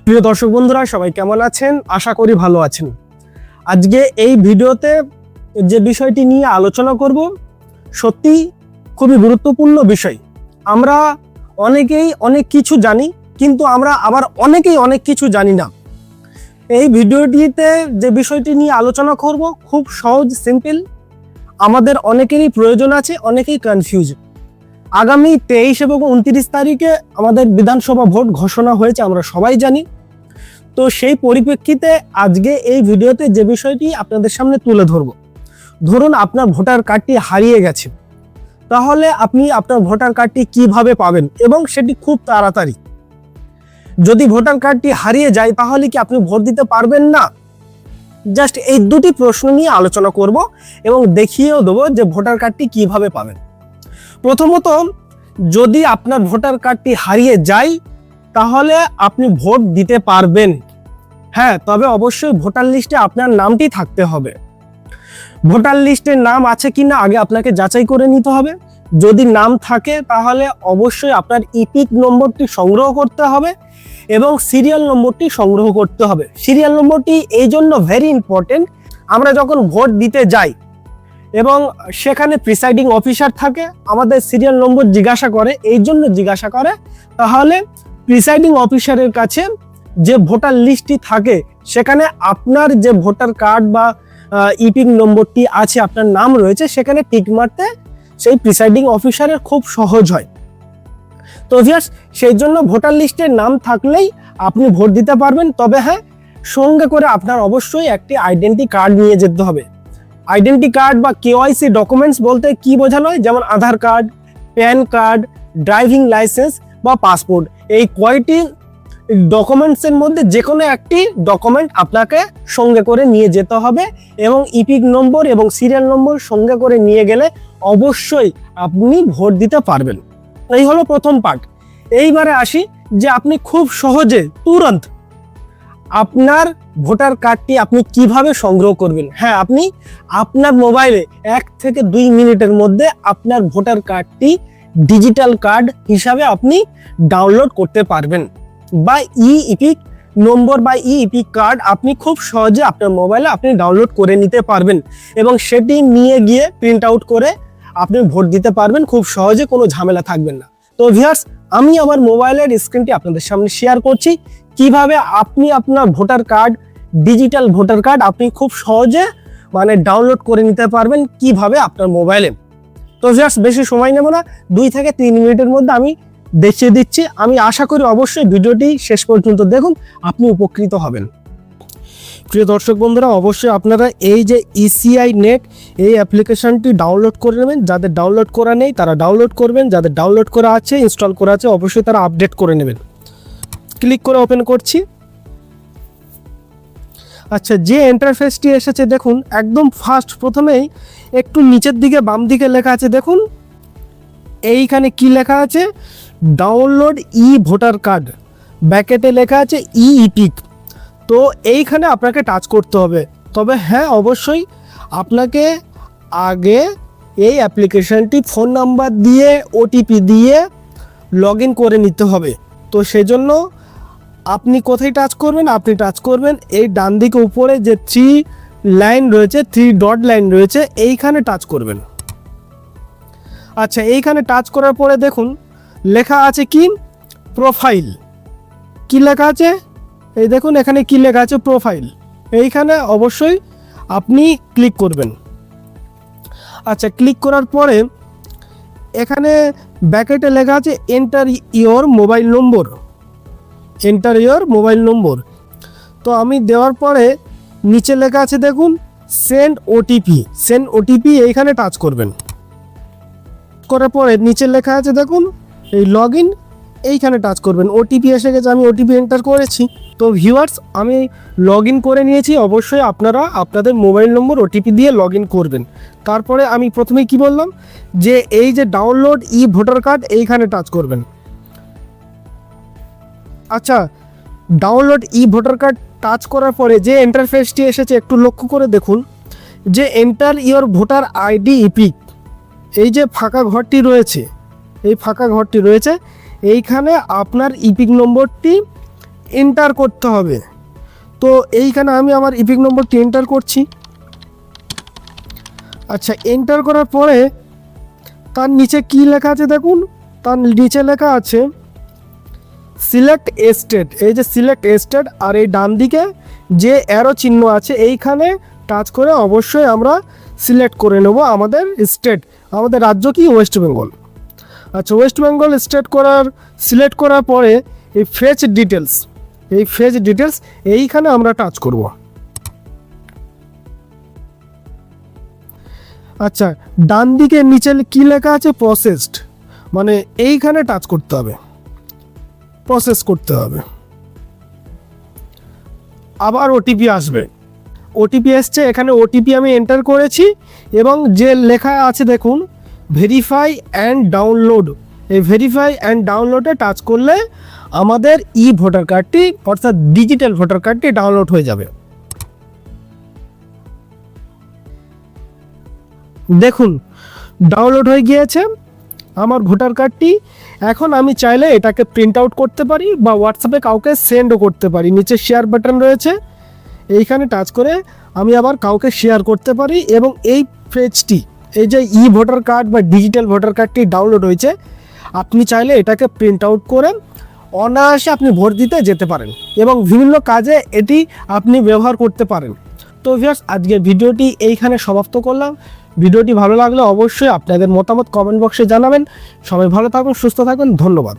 প্রিয় দর্শক বন্ধুরা, সবাই কেমন আছেন? আশা করি ভালো আছেন। আজকে এই ভিডিওতে যে বিষয়টি নিয়ে আলোচনা করব সত্যি খুবই গুরুত্বপূর্ণ বিষয়। আমরা অনেকেই অনেক কিছু জানি, কিন্তু আমরা আবার অনেকেই অনেক কিছু জানি না। এই ভিডিওটিতে যে বিষয়টি নিয়ে আলোচনা করব খুব সহজ, সিম্পল। আমাদের অনেকেরই প্রয়োজন আছে, অনেকেই কনফিউজ। আগামী 23 এবং 29 তারিখে আমাদের বিধানসভা ভোট ঘোষণা হয়েছে, আমরা সবাই জানি। তো সেই পরিপ্রেক্ষিতে আজকে এই ভিডিওতে যে বিষয়টি আপনাদের সামনে তুলে ধরব, ধরুন আপনার ভোটার কার্ডটি হারিয়ে গেছে, তাহলে আপনি আপনার ভোটার কার্ডটি কিভাবে পাবেন এবং সেটি খুব তাড়াতাড়ি। যদি ভোটার কার্ডটি হারিয়ে যায় তাহলে কি আপনি ভোট দিতে পারবেন না? জাস্ট এই দুটি প্রশ্ন নিয়ে আলোচনা করব এবং দেখিয়েও দেবো যে ভোটার কার্ডটি কিভাবে পাবেন। প্রথমত, যদি আপনার ভোটার কার্ডটি হারিয়ে যায় তাহলে আপনি ভোট দিতে পারবেন, হ্যাঁ, তবে অবশ্যই ভোটার লিস্টে আপনার নামটি থাকতে হবে। ভোটার লিস্টে নাম আছে কিনা আগে আপনাকে যাচাই করে নিতে হবে। যদি নাম থাকে তাহলে অবশ্যই আপনার ইপিক নম্বরটি সংগ্রহ করতে হবে এবং সিরিয়াল নম্বরটি সংগ্রহ করতে হবে। সিরিয়াল নম্বরটি এই জন্য ভেরি ইম্পর্টেন্ট, আমরা যখন ভোট দিতে যাই এবং সেখানে প্রিসাইডিং অফিসার থাকে, আমাদের সিরিয়াল নম্বর জিজ্ঞাসা করে, এই জন্য জিজ্ঞাসা করে, তাহলে প্রিসাইডিং অফিসারের কাছে যে ভোটার লিস্টটি থাকে সেখানে আপনার যে ভোটার কার্ড বা ইপিক নম্বরটি আছে, আপনার নাম রয়েছে, সেখানে টিক মারতে সেই প্রিসাইডিং অফিসারের খুব সহজ হয়। তো ভিউয়ার্স, সেই জন্য ভোটার লিস্টের নাম থাকলেই আপনি ভোট দিতে পারবেন। তবে হ্যাঁ, সঙ্গে করে আপনার অবশ্যই একটি আইডেন্টি কার্ড নিয়ে যেতে হবে। আইডেন্টি কার্ড বা কেওয়াইসি ডকুমেন্টস বলতে কি বোঝানো হয়, যেমন Aadhaar card, PAN card, driving licence বা পাসপোর্ট, এই কয়টি ডকুমেন্টসের মধ্যে যে কোনো একটি ডকুমেন্ট আপনাকে সঙ্গে করে নিয়ে যেতে হবে এবং ইপিক নম্বর এবং সিরিয়াল নম্বর সঙ্গে করে নিয়ে গেলে অবশ্যই আপনি ভোট দিতে পারবেন। এই হলো প্রথম পার্ট। এইবারে আসি যে আপনি খুব সহজে তুরন্ত আপনার ভোটার কার্ডটি আপনি কিভাবে সংগ্রহ করবেন। হ্যাঁ, আপনি আপনার মোবাইলে 1 থেকে 2 মিনিটের মধ্যে আপনার ভোটার কার্ডটি ডিজিটাল কার্ড হিসাবে আপনি ডাউনলোড করতে পারবেন, বা ইপিক নম্বর বা ইপিক কার্ড আপনি খুব সহজে আপনার মোবাইলে আপনি ডাউনলোড করে নিতে পারবেন এবং সেটি নিয়ে গিয়ে প্রিন্ট আউট করে আপনি ভোট দিতে পারবেন খুব সহজে, কোনো ঝামেলা থাকবেন না। তো ভিউয়ার্স, আমি আমার মোবাইলের স্ক্রিনটি আপনাদের সামনে শেয়ার করছি কিভাবে আপনি আপনার voter card, digital voter card আপনি খুব সহজে ডাউনলোড করে নিতে পারবেন কিভাবে আপনার মোবাইলে। তো ভিউয়ার্স, বেশি সময় নেব না, 2 থেকে 3 মিনিটের মধ্যে আমি দেখিয়ে দিচ্ছি। আমি আশা করি অবশ্যই ভিডিওটি শেষ পর্যন্ত দেখুন, আপনি উপকৃত হবেন। প্রিয় দর্শক বন্ধুরা, অবশ্যই আপনারা এই যে ইসিআই নেট এই অ্যাপ্লিকেশনটি ডাউনলোড করে নেবেন। যাদের ডাউনলোড করা নেই তারা ডাউনলোড করবেন, যাদের ডাউনলোড করা আছে, ইনস্টল করা আছে, অবশ্যই তারা আপডেট করে নেবেন। ক্লিক করে ওপেন করছি। আচ্ছা, যে ইন্টারফেসটি এসেছে দেখুন, একদম ফার্স্ট প্রথমেই একটু নিচের দিকে বাম দিকে লেখা আছে, দেখুন এইখানে কি লেখা আছে, ডাউনলোড ই ভোটার কার্ড, ব্র্যাকেটে লেখা আছে ইপিক। তো এইখানে আপনাকে টাচ করতে হবে। তবে হ্যাঁ, অবশ্যই আপনাকে আগে এই অ্যাপ্লিকেশনটি ফোন নাম্বার দিয়ে, ওটিপি দিয়ে লগ ইন করে নিতে হবে। তো সেজন্য আপনি কোথায় টাচ করবেন, আপনি টাচ করবেন এই ডান দিকে উপরে যে 3 লাইন রয়েছে, 3 ডট লাইন রয়েছে, এইখানে টাচ করবেন। আচ্ছা, এইখানে টাচ করার পরে দেখুন লেখা আছে কি, প্রোফাইল। কি লেখা আছে, এই দেখুন এখানে কি লেখা আছে, প্রোফাইল। এইখানে অবশ্যই আপনি ক্লিক করবেন। আচ্ছা, ক্লিক করার পরে এখানে ব্র্যাকেটে লেখা আছে enter your mobile number, enter your mobile নম্বর। তো আমি দেওয়ার পরে নিচে লেখা আছে দেখুন সেন্ড ওটিপি, সেন্ড ওটিপি, এইখানে টাচ করবেন। করার পরে নিচে লেখা আছে দেখুন এই লগ ইন, এইখানে টাচ করবেন। ওটিপি এসে গেছে, আমি ওটিপি এন্টার করেছি। তো ভিউয়ার্স, আমি লগ ইন করে নিয়েছি। অবশ্যই আপনারা আপনাদের মোবাইল নম্বর ওটিপি দিয়ে লগ ইন করবেন। তারপরে আমি প্রথমেই কি বললাম যে এই যে ডাউনলোড ই ভোটার কার্ড, এইখানে টাচ করবেন। আচ্ছা, ডাউনলোড ই ভোটার কার্ড টাচ করার পরে যে ইন্টারফেসটি এসেছে একটু লক্ষ্য করে দেখুন, যে enter your voter ID epic, এই যে ফাঁকা ঘরটি রয়েছে, এই ফাঁকা ঘরটি রয়েছে, এইখানে আপনার ইপিক নম্বরটি এন্টার করতে হবে। তো এইখানে আমি আমার ইপিক নম্বরটি এন্টার করছি। আচ্ছা, এন্টার করার পরে তার নিচে কি লেখা আছে দেখুন, তার নিচে লেখা আছে সিলেক্ট স্টেট। এই যে সিলেক্ট স্টেট, আর এই ডান দিকে যে অ্যারো চিহ্ন আছে এইখানে টাচ করে অবশ্যই আমরা সিলেক্ট করে নেব আমাদের স্টেট, আমাদের রাজ্য কি ওয়েস্ট বেঙ্গল। আচ্ছা, ওয়েস্ট বেঙ্গল সিলেক্ট করার পরে এই ফেচ ডিটেলস এইখানে আমরা টাচ করব। আচ্ছা, ডান দিকে নিচে কি লেখা আছে প্রসেসড, মানে এইখানে টাচ করতে হবে, প্রসেস করতে হবে। আবার ওটিপি আসবে, ওটিপি এসছে, এখানে ওটিপি আমি এন্টার করেছি এবং যে লেখা আছে দেখুন ভেরিফাই অ্যান্ড ডাউনলোড, এই ভেরিফাই অ্যান্ড ডাউনলোডে টাচ করলে আমাদের ভোটার কার্ডটি অর্থাৎ ডিজিটাল ভোটার কার্ডটি ডাউনলোড হয়ে যাবে। দেখুন ডাউনলোড হয়ে গিয়েছে আমার ভোটার কার্ডটি। এখন আমি চাইলে এটাকে প্রিন্ট আউট করতে পারি বা হোয়াটসঅ্যাপে কাউকে সেন্ডও করতে পারি। নিচে শেয়ার বাটন রয়েছে, এইখানে টাচ করে আমি আবার কাউকে শেয়ার করতে পারি এবং এই পেজটি, এই যে ভোটার কার্ড বা ডিজিটাল ভোটার কার্ডটি ডাউনলোড হয়েছে, আপনি চাইলে এটাকে প্রিন্ট আউট করে অনায়াসে আপনি ভোট দিতে যেতে পারেন এবং বিভিন্ন কাজে এটি আপনি ব্যবহার করতে পারেন। তো ভিউয়ার্স, আজকের ভিডিওটি এইখানে সমাপ্ত করলাম। ভিডিওটি ভালো লাগলে অবশ্যই আপনাদের মতামত কমেন্ট বক্সে জানাবেন। সবাই ভালো থাকুন, সুস্থ থাকুন, ধন্যবাদ।